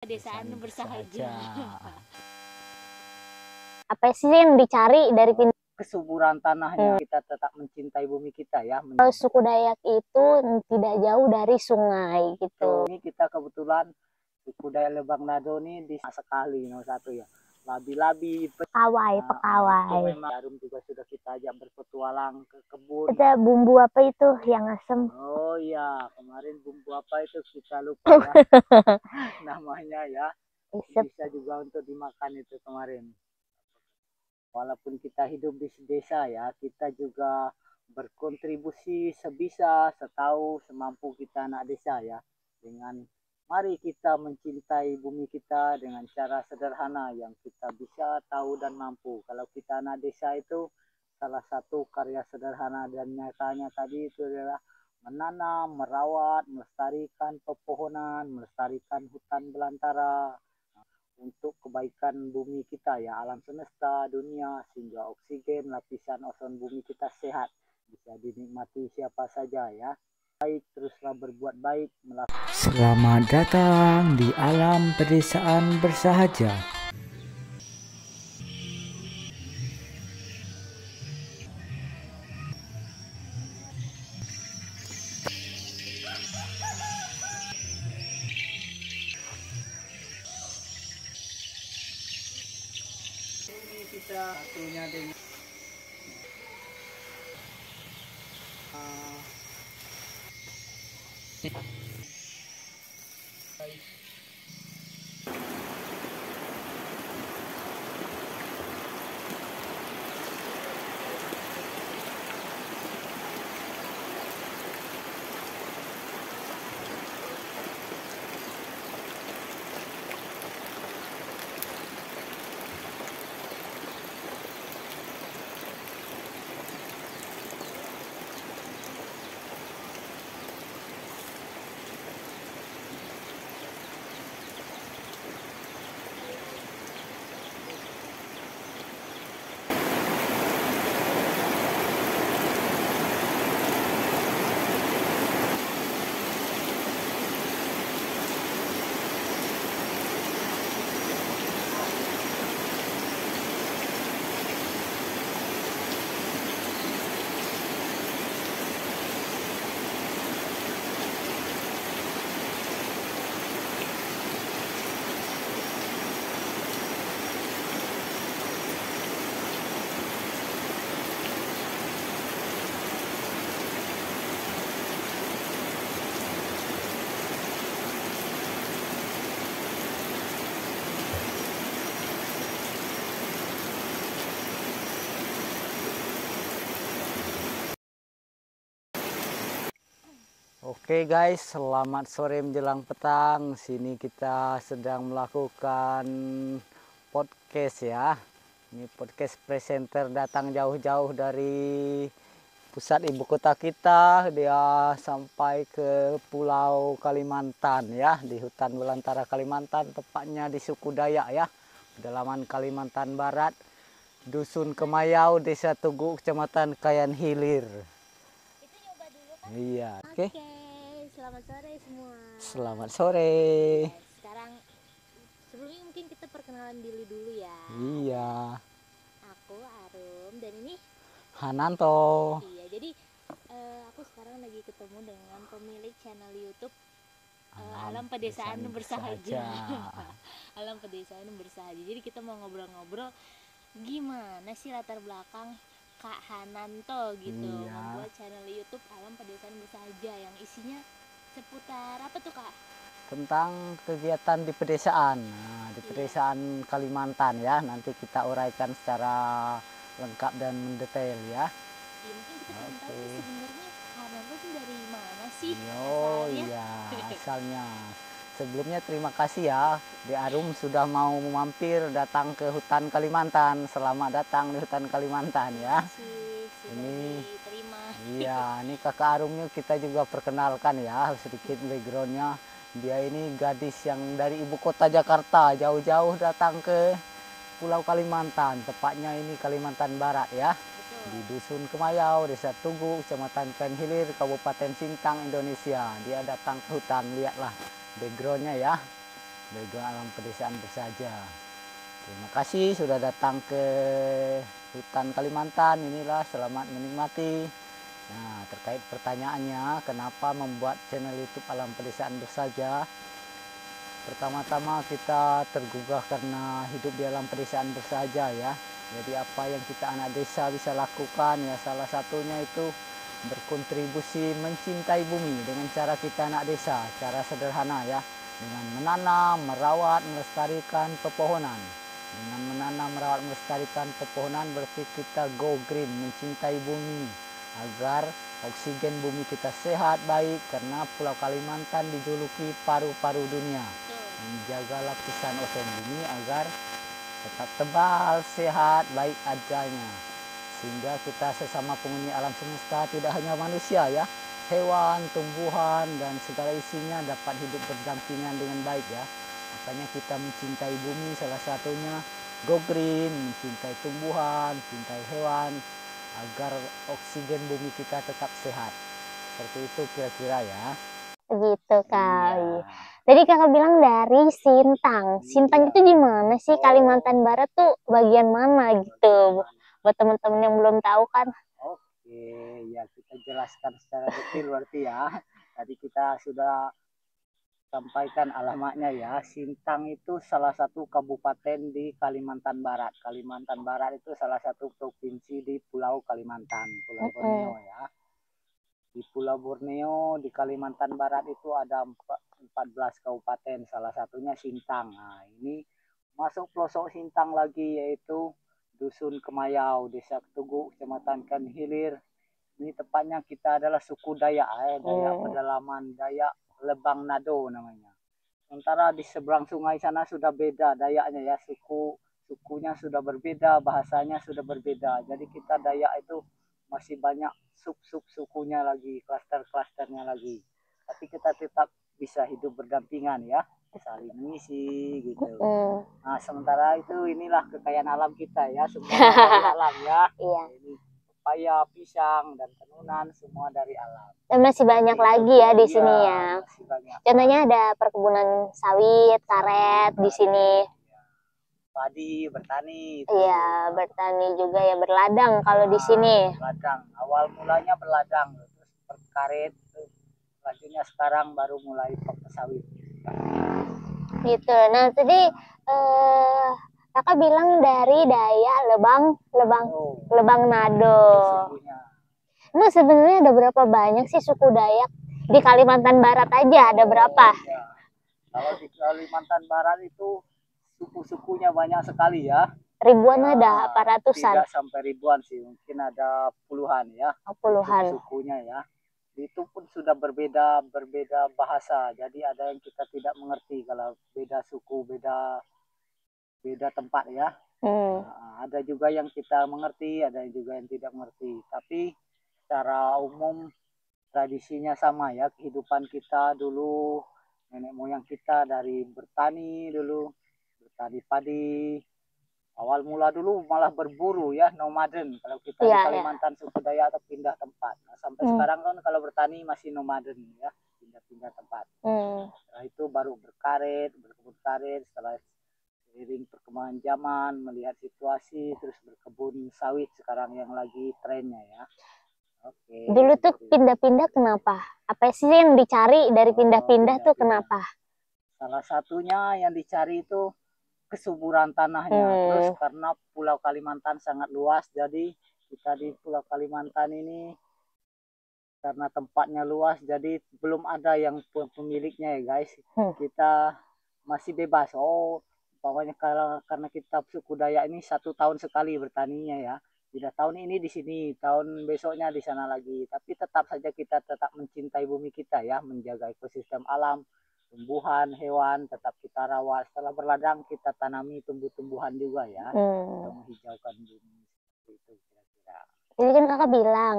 Pedesaan bersahaja. Apa sih yang dicari dari kesuburan tanahnya? Kita tetap mencintai bumi kita ya. Suku Dayak itu tidak jauh dari sungai gitu. Ini kita kebetulan suku Dayak Lebang Nado ini di sekali nomor satu ya. Labi-labi, Pekawai. memang jarum juga sudah kita ajak berpetualang ke kebun. Ada bumbu apa itu yang asem? Oh iya, kemarin bumbu apa itu kita lupa ya. Namanya ya. Bisa juga untuk dimakan itu kemarin. Walaupun kita hidup di desa ya, kita juga berkontribusi sebisa, setahu, semampu kita anak desa ya. Dengan mari kita mencintai bumi kita dengan cara sederhana yang kita bisa tahu dan mampu. Kalau kita anak desa itu salah satu karya sederhana dan nyatanya tadi itu adalah menanam, merawat, melestarikan pepohonan, melestarikan hutan belantara untuk kebaikan bumi kita ya, alam semesta, dunia, sehingga oksigen, lapisan ozon bumi kita sehat, bisa dinikmati siapa saja ya. Baik, teruslah berbuat baik. Selamat datang di alam pedesaan bersahaja. Ini kita satunya dengan Oke guys, selamat sore menjelang petang. Sini kita sedang melakukan podcast ya. Ini podcast presenter datang jauh-jauh dari pusat ibu kota kita. Dia sampai ke Pulau Kalimantan ya, di hutan belantara Kalimantan, tepatnya di suku Dayak ya, pedalaman Kalimantan Barat, Dusun Kemayau, Desa Tugu, Kecamatan Kayan Hilir. Itu nyoba dulu kan? Iya, oke. Selamat sore semua. Selamat sore. Sekarang sebelumnya mungkin kita perkenalan diri dulu ya. Iya. Aku Arum dan ini Hananto. iya. Jadi aku sekarang lagi ketemu dengan pemilik channel YouTube Alam Pedesaan Bersahaja. Alam Pedesaan Bersahaja. Jadi kita mau ngobrol-ngobrol gimana sih latar belakang Kak Hananto gitu membuat channel YouTube Alam Pedesaan Bersahaja yang isinya seputar apa tuh Kak? Tentang kegiatan di pedesaan. Nah, di pedesaan Kalimantan ya. Nanti kita uraikan secara lengkap dan mendetail ya. Ya mungkin kita pengen tahu sebenarnya Hananto tuh dari mana sih Oh iya, asalnya. Sebelumnya terima kasih ya, Di Arum sudah mau mampir datang ke hutan Kalimantan. Selamat datang di hutan Kalimantan ya. Ini terima. Iya, ini kakak Arumnya kita juga perkenalkan ya, sedikit backgroundnya. Dia ini gadis yang dari ibu kota Jakarta jauh-jauh datang ke Pulau Kalimantan, tepatnya ini Kalimantan Barat ya. Betul. Di Dusun Kemayau, Desa Tugu, Kecamatan Kayan Hilir, Kabupaten Sintang, Indonesia. Dia datang ke hutan, lihatlah backgroundnya ya. background alam pedesaan bersahaja. Terima kasih sudah datang ke hutan Kalimantan. Inilah, selamat menikmati. Nah, terkait pertanyaannya, kenapa membuat channel YouTube Alam Pedesaan Bersahaja? Pertama-tama kita tergugah karena hidup di alam pedesaan bersahaja ya. Jadi apa yang kita anak desa bisa lakukan ya, salah satunya itu berkontribusi mencintai bumi dengan cara kita anak desa, cara sederhana ya, dengan menanam, merawat, melestarikan pepohonan. Dengan menanam, merawat, melestarikan pepohonan berarti kita go green, mencintai bumi agar oksigen bumi kita sehat baik, karena Pulau Kalimantan dijuluki paru-paru dunia. Menjaga lapisan ozon bumi agar tetap tebal, sehat, baik adanya, sehingga kita sesama penghuni alam semesta, tidak hanya manusia ya, hewan, tumbuhan dan segala isinya dapat hidup berdampingan dengan baik ya. Makanya kita mencintai bumi, salah satunya go green, mencintai tumbuhan, mencintai hewan agar oksigen bumi kita tetap sehat. Seperti itu kira-kira ya. Gitu Kak. Iya. Tadi kakak bilang dari Sintang. Sintang itu di mana sih? Kalimantan Barat tuh bagian mana gitu? Buat teman-teman yang belum tahu kan. Oke, ya kita jelaskan secara detail berarti ya. Tadi kita sudah sampaikan alamatnya ya. Sintang itu salah satu kabupaten di Kalimantan Barat. Kalimantan Barat itu salah satu provinsi di Pulau Kalimantan, Pulau Borneo ya. Di Pulau Borneo, di Kalimantan Barat itu ada 14 kabupaten, salah satunya Sintang. Nah, ini masuk pelosok Sintang lagi, yaitu Dusun Kemayau, Desa Ketugu, Kecamatan Kanhilir. Ini tepatnya kita adalah suku Dayak, Dayak pedalaman, Dayak Lebang Nado namanya. Sementara di seberang sungai sana sudah beda Dayaknya ya, sukunya sudah berbeda, bahasanya sudah berbeda. Jadi kita Dayak itu masih banyak sub-sub sukunya lagi, klaster-klasternya lagi. Tapi kita tetap bisa hidup berdampingan ya, saling mengisi gitu. Nah, sementara itu inilah kekayaan alam kita ya, semua dari alam ya. Iya. Ini pepaya, pisang dan tenunan semua dari alam. Dan masih banyak lagi ya di sini ya. Masih banyak. Contohnya ada perkebunan sawit, karet di sini. Padi, bertani. Iya, bertani juga ya, berladang kalau di sini. Berladang. Awal mulanya berladang, terus berkaret, selanjutnya sekarang baru mulai sawit. Gitu. Nah, tadi kakak bilang dari Dayak Lebang Nado. Sukunya. Emang sebenarnya ada berapa banyak sih suku Dayak di Kalimantan Barat aja, ada berapa? Ya. Kalau di Kalimantan Barat itu suku-sukunya banyak sekali ya. Ribuan Ya, ada, apa ratusan? Tidak sampai ribuan sih, mungkin ada puluhan ya. Puluhan. Sukunya ya. Itu pun sudah berbeda bahasa. Jadi ada yang kita tidak mengerti kalau beda suku, beda tempat ya. Nah, ada juga yang kita mengerti, ada juga yang tidak mengerti. Tapi secara umum tradisinya sama ya, kehidupan kita dulu, nenek moyang kita dari bertani dulu, bertani padi. Awal mula dulu malah berburu ya, nomaden. Kalau kita di Kalimantan suku Dayak atau pindah tempat. Nah, sampai sekarang kan kalau bertani masih nomaden ya, pindah-pindah tempat. Setelah itu baru berkaret, berkebun karet. Setelah seiring perkembangan zaman, melihat situasi, terus berkebun sawit sekarang yang lagi trennya ya. Oke. Dulu tuh pindah-pindah kenapa? Apa sih yang dicari dari pindah-pindah tuh kenapa? Salah satunya yang dicari itu kesuburan tanahnya. Terus karena Pulau Kalimantan sangat luas, jadi kita di Pulau Kalimantan ini karena tempatnya luas, jadi belum ada yang pemiliknya ya guys. Kita masih bebas. Pokoknya karena kita suku Dayak ini 1 tahun sekali bertaninya ya. Tidak tahun ini di sini, tahun besoknya di sana lagi. Tapi tetap saja kita tetap mencintai bumi kita ya, menjaga ekosistem alam. Tumbuhan, hewan tetap kita rawat. Setelah berladang kita tanami tumbuh-tumbuhan juga ya. Untuk menghijaukan bumi. Seperti itu kira-kira. Jadi kan kakak bilang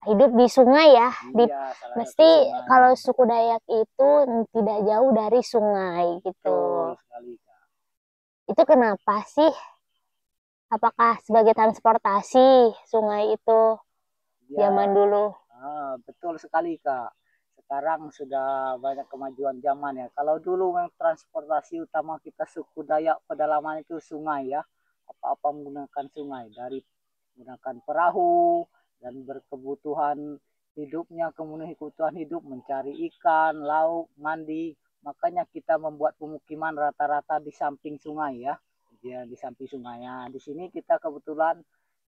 hidup di sungai ya. Iya, mesti kalau suku Dayak itu tidak jauh dari sungai gitu. Betul sekali, Kak. Itu kenapa sih? Apakah sebagai transportasi sungai itu zaman dulu? Betul sekali Kak. sekarang sudah banyak kemajuan zaman ya. Kalau dulu memang transportasi utama kita suku Dayak pedalaman itu sungai ya. Apa-apa menggunakan sungai, dari menggunakan perahu dan berkebutuhan hidupnya, kemudian kebutuhan hidup mencari ikan, lauk, mandi. Makanya kita membuat pemukiman rata-rata di samping sungai ya. Dia di samping sungainya. Di sini kita kebetulan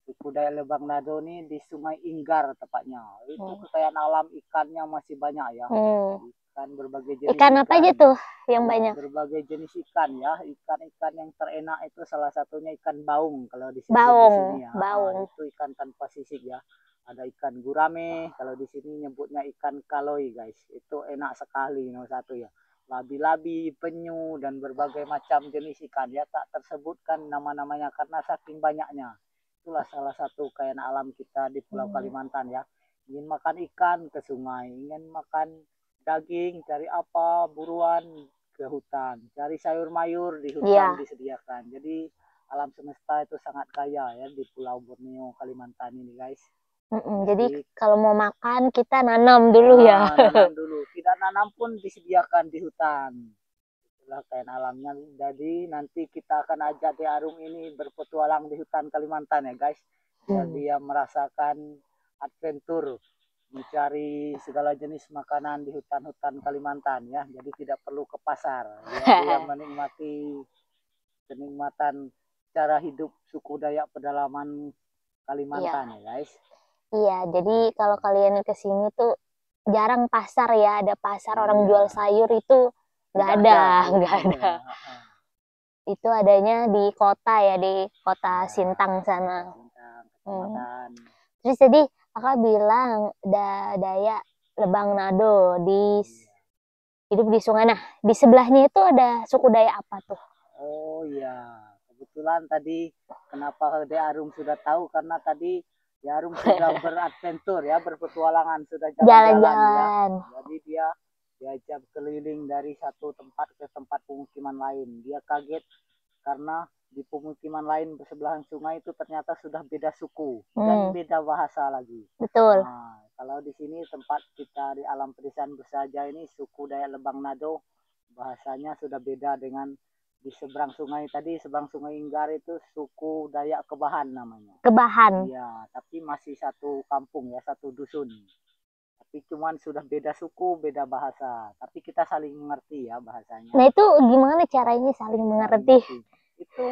suku Dayak Lebang Nado ini di Sungai Inggar tepatnya. Itu kekayaan alam ikannya masih banyak ya. Ikan berbagai jenis. Ikan apa aja tuh yang Ya, banyak? berbagai jenis ikan ya. Ikan-ikan yang terenak itu salah satunya ikan baung kalau disebut Baung, di sini ya. baung. Itu ikan tanpa sisik ya. Ada ikan gurame, kalau di sini nyebutnya ikan kaloi guys. Itu enak sekali nomor satu ya. Labi-labi, penyu dan berbagai macam jenis ikan ya, tak tersebutkan nama-namanya karena saking banyaknya. Itulah salah satu kekayaan alam kita di Pulau Kalimantan ya. Ingin makan ikan ke sungai, ingin makan daging, cari apa, buruan ke hutan, cari sayur mayur di hutan disediakan. Jadi alam semesta itu sangat kaya ya di Pulau Borneo Kalimantan ini guys. Jadi kalau mau makan kita nanam dulu ya. Nanam dulu, tidak nanam pun disediakan di hutan. Itulah kekayaan alamnya. Jadi nanti kita akan ajak di Arum ini berpetualang di hutan Kalimantan ya guys. Biar dia merasakan adventure mencari segala jenis makanan di hutan-hutan Kalimantan ya. Jadi tidak perlu ke pasar. Dia menikmati kenikmatan cara hidup suku Dayak pedalaman Kalimantan ya guys. Iya, jadi kalau kalian ke sini tuh jarang pasar ya, ada pasar orang jual sayur itu nggak ada. Itu adanya di kota ya, di kota Sintang sana. Terus tadi kakak bilang Dayak Lebang Nado hidup di sungai. Nah, di sebelahnya itu ada suku Dayak apa tuh? Oh iya, kebetulan tadi kenapa De Arum sudah tahu karena tadi De Arum sudah beradventur ya, berpetualangan, sudah jalan-jalan ya. Jadi dia diajak keliling dari satu tempat ke tempat pemukiman lain. Dia kaget karena di pemukiman lain bersebelahan sungai itu ternyata sudah beda suku dan beda bahasa lagi. Betul. Nah, kalau di sini tempat kita di alam pedesaan bersahaja ini suku Dayak Lebang Nado, bahasanya sudah beda dengan di seberang sungai tadi, seberang sungai Inggar itu suku Dayak Kebahan namanya. Kebahan. Iya, tapi masih satu kampung ya, satu dusun. Tapi cuman sudah beda suku, beda bahasa. Tapi kita saling mengerti ya bahasanya. Nah itu gimana caranya saling mengerti? Itu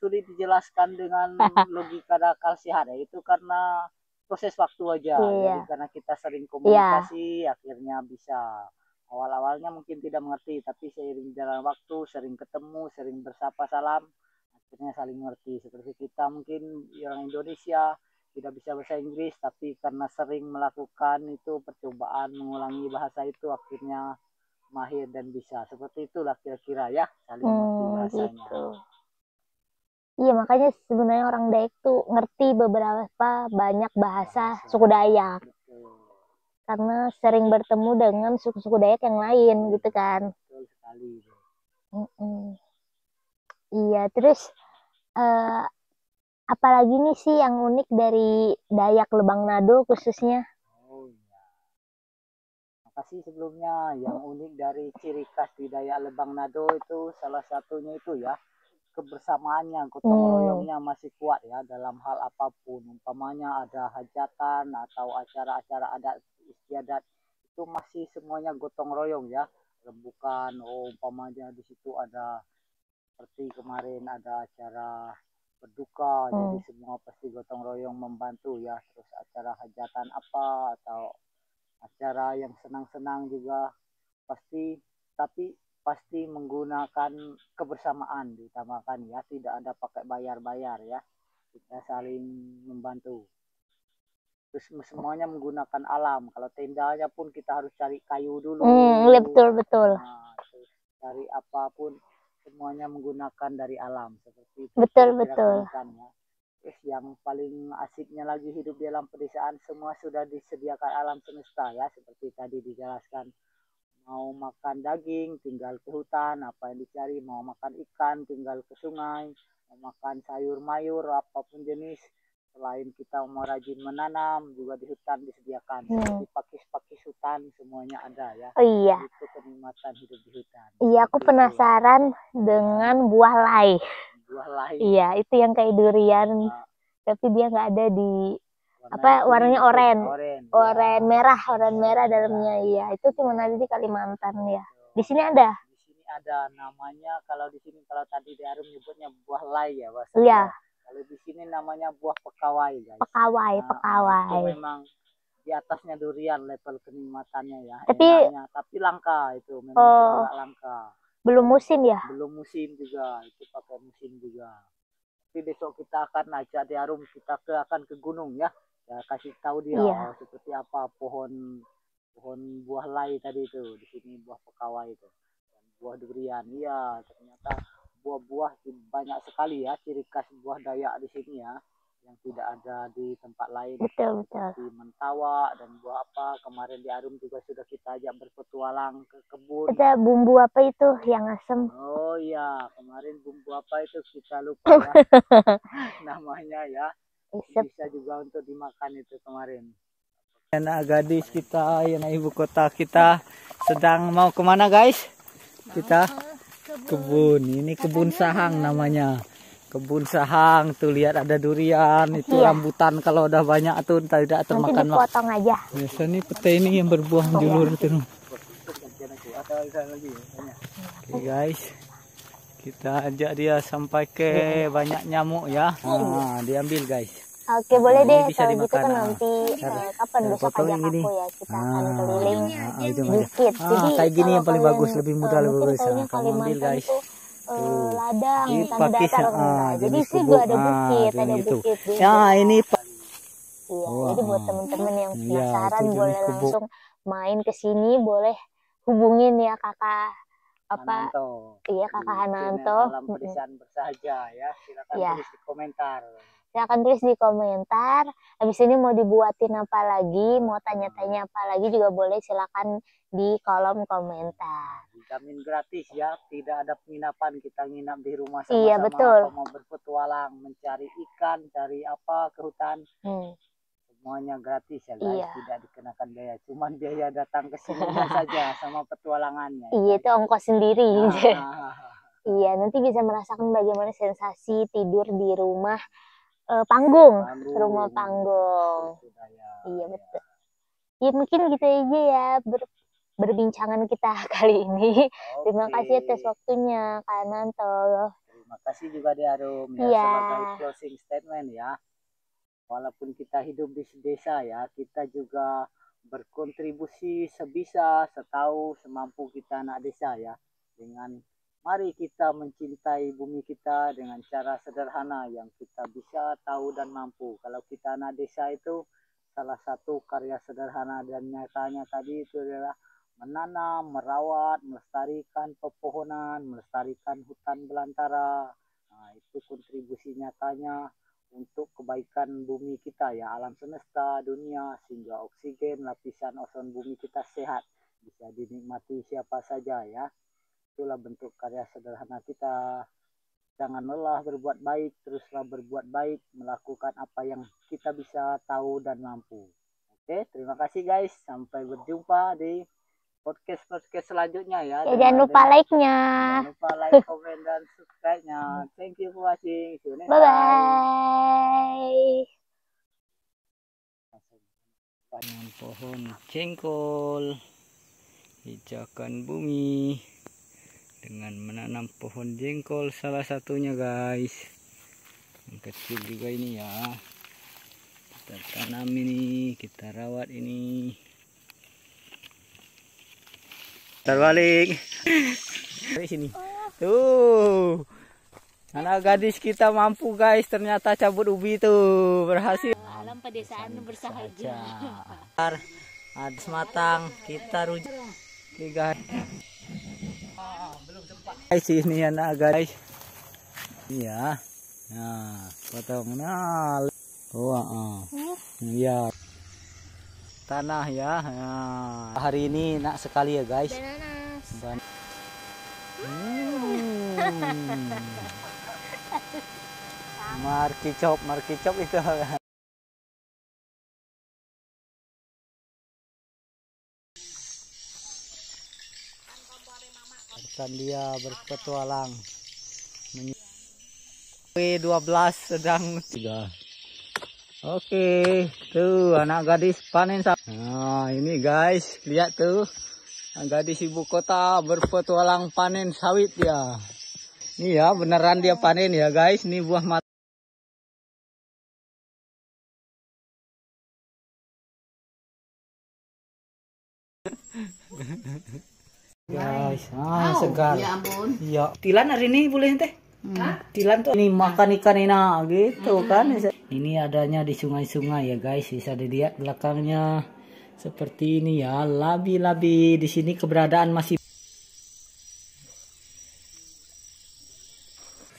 sulit dijelaskan dengan logika dan akal sehat ya. Itu karena proses waktu aja. Jadi karena kita sering komunikasi, akhirnya bisa. Awal-awalnya mungkin tidak mengerti, tapi seiring jalan waktu, sering ketemu, sering bersapa salam, akhirnya saling mengerti. Seperti kita mungkin orang Indonesia tidak bisa bahasa Inggris, tapi karena sering melakukan itu percobaan mengulangi bahasa itu, akhirnya mahir dan bisa. Seperti itulah kira-kira ya, saling mengerti bahasanya. Gitu. Iya, makanya sebenarnya orang Dayak tuh ngerti beberapa banyak bahasa suku Dayak. Karena sering bertemu dengan suku-suku Dayak yang lain gitu kan. Betul sekali. Iya, terus apalagi nih sih yang unik dari Dayak Lebang Nado khususnya? Oh iya. Makasih sebelumnya. Yang unik dari ciri khas di Dayak Lebang Nado itu salah satunya itu ya, kebersamaannya, gotong royongnya masih kuat ya dalam hal apapun. Umpamanya ada hajatan atau acara-acara adat istiadat itu masih semuanya gotong royong ya. Bukan umpamanya di situ ada seperti kemarin ada acara berduka, jadi semua pasti gotong royong membantu ya. Terus acara hajatan apa atau acara yang senang-senang juga pasti, tapi pasti menggunakan kebersamaan diutamakan ya, tidak ada pakai bayar-bayar ya, kita saling membantu. Terus semuanya menggunakan alam. Kalau tendanya pun kita harus cari kayu dulu. Betul. Nah, terus cari apapun semuanya menggunakan dari alam seperti itu. Betul. Ya. Terus yang paling asiknya lagi hidup di alam pedesaan, semua sudah disediakan alam semesta ya, seperti tadi dijelaskan. Mau makan daging tinggal ke hutan, apa yang dicari, mau makan ikan tinggal ke sungai, mau makan sayur mayur apapun jenis selain kita mau rajin menanam, juga di hutan disediakan. Seperti pakis-pakis hutan semuanya ada ya. Oh iya. Itu kenikmatan hidup di hutan. Iya, aku penasaran dengan buah lai. Buah lai. Iya, itu yang kayak durian, tapi dia nggak ada di warnanya oranye merah dalamnya. Iya, itu cuma ada di Kalimantan ya. Di sini ada. Di sini ada namanya, kalau di sini, kalau tadi di Arum nyebutnya buah lai ya, bahasa. Iya. Kalau di sini namanya buah pekawai, guys. Pekawai. Itu memang di atasnya durian level kenikmatannya ya. Tapi langka itu, memang agak langka. Belum musim ya? Belum musim juga, itu pakai musim juga. Tapi besok kita akan ajak di Arum, kita akan ke gunung ya. Ya kasih tahu dia seperti apa pohon buah lai tadi itu. Di sini buah pekawai itu. Dan buah durian. Iya, ternyata buah-buah banyak sekali ya, ciri khas buah Dayak di sini ya, yang tidak ada di tempat lain. Betul. Seperti mentawa dan buah apa. Kemarin di Arum juga sudah kita ajak berpetualang ke kebun. Ada bumbu apa itu yang asem? Oh iya, kemarin bumbu apa itu kita lupa ya. Namanya ya. Bisa juga untuk dimakan itu kemarin. Anak gadis kita, anak ibu kota kita sedang mau kemana guys? Kita kebun. Ini kebun sahang namanya. Kebun sahang tuh, lihat ada durian, itu rambutan kalau udah banyak tuh tidak termakan. Nanti dipotong aja. Biasa nih pete ini yang berbuah menjulur itu. Oke guys, kita ajak dia sampai ke banyak nyamuk ya. Diambil guys. Oke, boleh deh. Bisa Kalau gitu dimakan. kan nanti kapan besok ajak gini. aku ya, kita akan keliling Itu dikit. Jadi kayak gini yang paling kalau bagus, lebih mudah, lebih bagus. Kamu Kamu ambil guys. Ladang, tanah Pakis, datar. Jadi sih jenis juga ada kebun. bukit, ada Itu. bukit. Ya ini Iya, jadi buat teman-teman yang penasaran itu boleh jenis kebun. langsung main ke sini, boleh hubungin ya kakak Hananto. Iya, kakak Hananto. Alam Pedesaan Bersahaja ya. Silakan tulis di komentar. Silakan tulis di komentar. Habis ini mau dibuatin apa lagi, mau tanya-tanya apa lagi juga boleh, silakan di kolom komentar. Dijamin gratis ya, tidak ada penginapan, kita nginap di rumah sama-sama. Iya, betul. Mau berpetualang, mencari ikan, cari apa ke hutan. Semuanya gratis ya guys, tidak dikenakan biaya, cuman biaya datang ke sini saja sama petualangannya. Iya, itu ongkos sendiri. Iya, nanti bisa merasakan bagaimana sensasi tidur di rumah rumah panggung. Iya, betul. Ya mungkin gitu aja ya berbincangan kita kali ini. Terima kasih atas waktunya Kak Hananto. Terima kasih juga di Arum ya, sebagai closing statement ya. Walaupun kita hidup di desa ya, kita juga berkontribusi sebisa, setahu, semampu kita anak desa ya. Mari kita mencintai bumi kita dengan cara sederhana yang kita bisa tahu dan mampu. Kalau kita anak desa itu salah satu karya sederhana dan nyatanya tadi itu adalah menanam, merawat, melestarikan pepohonan, melestarikan hutan belantara. Nah, itu kontribusi nyatanya untuk kebaikan bumi kita ya, alam semesta, dunia, sehingga oksigen, lapisan ozon bumi kita sehat, bisa dinikmati siapa saja ya. Itulah bentuk karya sederhana kita. Jangan lelah berbuat baik, teruslah berbuat baik, melakukan apa yang kita bisa tahu dan mampu. Oke, terima kasih guys, sampai berjumpa di podcast selanjutnya ya. Jangan lupa like-nya. Jangan lupa like, comment, dan subscribe-nya. Thank you for watching. See you next time. Bye. Pohon jengkol, hijakan bumi dengan menanam pohon jengkol salah satunya guys. Yang kecil juga ini ya. Kita tanam ini, kita rawat ini. Terbalik dari sini tuh, anak gadis kita mampu guys, ternyata cabut ubi tuh berhasil. Alam pedesaan bersahaja. Ada matang, kita rujuk guys. Sini anak guys, iya, nah potong, nah, ya tanah ya. Nah, hari ini enak sekali ya guys. Markicop itu akan dia berpetualang. P12 sedang 3. Oke, tuh anak gadis panen. Nah, ini guys, lihat tuh. Gadis ibu kota berpetualang panen sawit ya. Ini ya, beneran dia panen ya guys. Ini buah mata. Guys, segar. Ya ampun. Iya, tilan hari ini boleh teh? Tilan tuh ini makan ikan enak gitu kan. Ini adanya di sungai-sungai ya guys. Bisa dilihat belakangnya seperti ini ya. Labi-labi di sini keberadaan masih.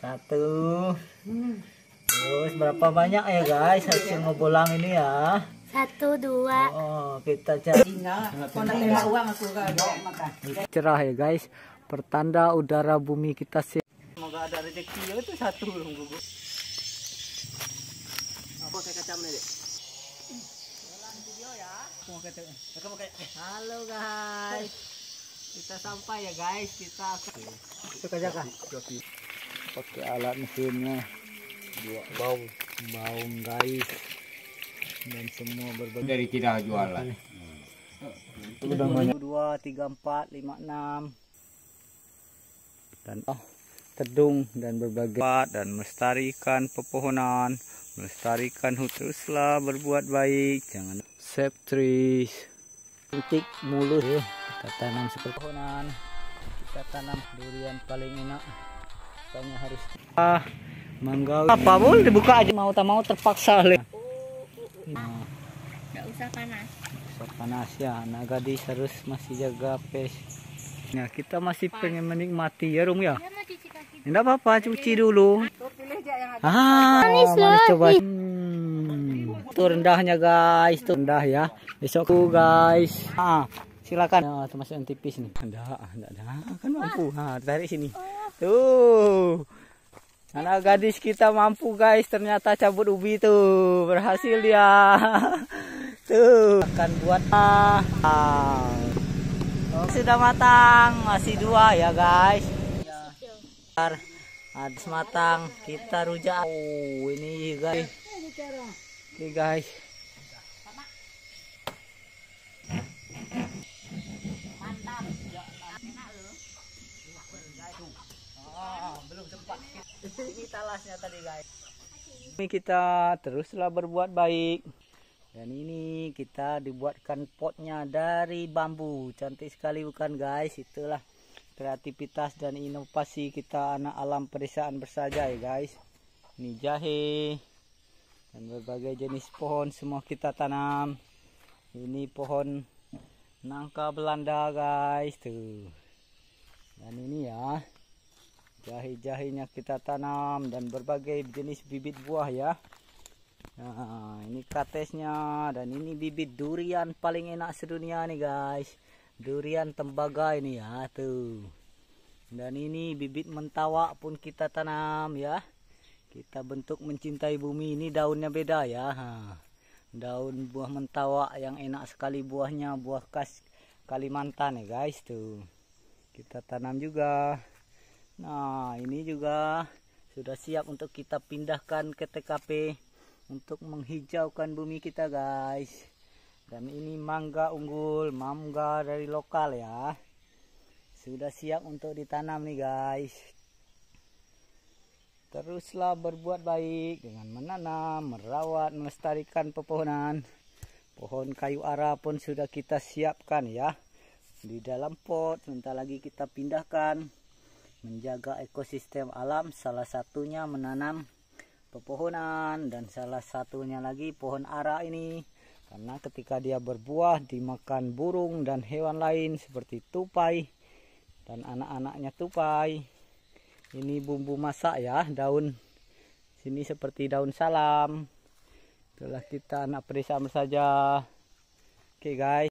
Satu. Terus berapa banyak ya guys hasil ngebolang ini ya? 1, 2. Oh, kita cari. Kau nak terima uang aku gak makan. Cerah ya guys. Pertanda udara bumi kita sehat. Semoga ada rezeki ya itu satu gugus. Apa kayak kacam nih, Dek? Halo guys. Kita sampai ya guys. Kita itu kah? Pakai alat mesinnya. Bau guys. Dan semua berbagai Dari kita jualan. udah banyak 2, 3, 4, 5, 6 dan tedung dan berbagai dan melestarikan pepohonan, melestarikan hutan. Teruslah berbuat baik, jangan save trees. Titik mulus kita tanam seperti pohonan, kita tanam durian paling enak. Tanya harus mangga apa boleh dibuka aja, mau tak mau terpaksa le. Nggak usah panas. Panas ya, anak gadis harus masih jaga pes. Nah, kita masih pengen menikmati ya Rum ya. Ya mau cuci kaki. Tidak apa-apa, cuci dulu. Manis manis loh. coba. Tuh rendahnya guys, tuh rendah ya. Besok tuh guys. Silakan. Ya, termasuk yang tipis nih. Enggak, kan mampu. Tarik sini. Tuh. Anak gadis kita mampu guys, ternyata cabut ubi tuh. Berhasil dia. Tuh, akan buat sudah matang, masih 2 ya guys. Habis matang, kita rujak. Oh, ini guys. Oke guys. Belum sempat. Ini talasnya tadi guys. Ini kita teruslah berbuat baik. Dan ini kita dibuatkan potnya dari bambu. Cantik sekali bukan guys? Itulah kreativitas dan inovasi kita anak alam pedesaan bersaja ya guys. Ini jahe dan berbagai jenis pohon semua kita tanam. Ini pohon nangka Belanda guys tuh. Dan ini ya jahe-jahenya kita tanam dan berbagai jenis bibit buah ya. Nah, ini katesnya dan ini bibit durian paling enak sedunia nih guys. Durian tembaga ini ya tuh. Dan ini bibit mentawak pun kita tanam ya. Kita bentuk mencintai bumi. Ini daunnya beda ya. Daun buah mentawak yang enak sekali buahnya, buah khas Kalimantan ya guys tuh. Kita tanam juga. Nah, ini juga sudah siap untuk kita pindahkan ke TKP untuk menghijaukan bumi kita guys. Dan ini mangga unggul, mangga dari lokal ya. Sudah siap untuk ditanam nih guys. Teruslah berbuat baik dengan menanam, merawat, melestarikan pepohonan. Pohon kayu ara pun sudah kita siapkan ya. Di dalam pot, sebentar lagi kita pindahkan. Menjaga ekosistem alam, salah satunya menanam pepohonan dan salah satunya lagi pohon ara ini, karena ketika dia berbuah dimakan burung dan hewan lain seperti tupai dan anak-anaknya tupai. Ini bumbu masak ya, daun sini seperti daun salam. Itulah kita anak pedesaan saja. Oke guys.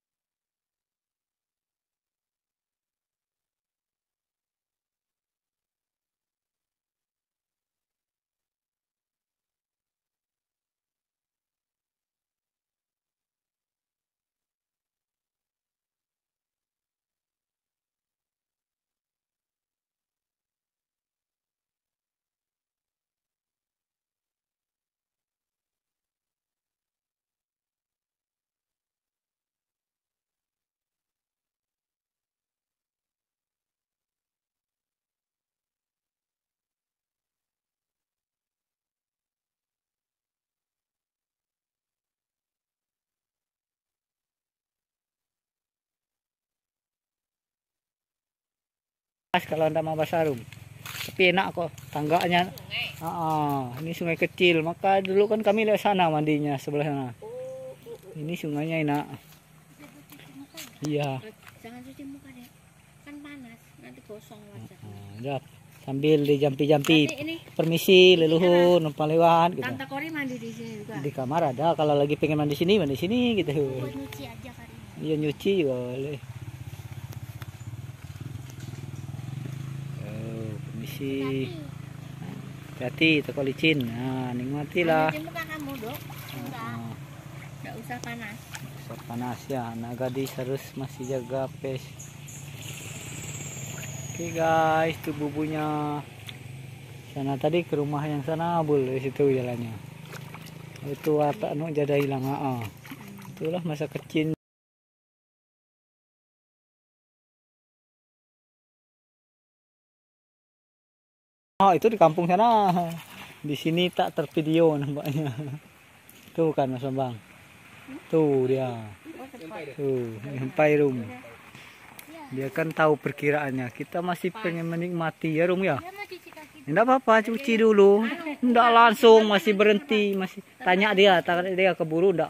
kalau ndak mau basah Rum. Tapi enak kok tangganya. Ini sungai kecil. Maka dulu kan kami lihat sana mandinya sebelah sana. Ini sungainya enak. Iya. Jangan cuci muka deh, kan panas, nanti gosong wajah. Ya, sambil dijampi-jampi. Ini Permisi, leluhur, numpang lewat gitu. Tante Kori mandi di sini juga. Di kamar ada, kalau lagi pengen mandi sini gitu. Buat nyuci aja kali ini. Iya nyuci juga boleh. Permisi. Hati-hati toko licin. Nah, nikmatilah. Cuci muka kamu, Dok. Enggak usah panas. Panas ya, anak gadis harus masih jaga pes. Oke guys, itu bubunya. Sana tadi ke rumah yang sana bul, di situ jalannya. Itu apa anu jada hilang. Itulah masa kecil. Oh, itu di kampung sana. Di sini tak tervideo nampaknya. Tuh kan Mas Bambang. Tuh dia. Tuh, sampai Rum. Dia kan tahu perkiraannya. Kita masih pengen menikmati ya Rum ya. Enggak apa-apa, cuci dulu. Enggak langsung, masih berhenti, masih tanya dia keburu enggak.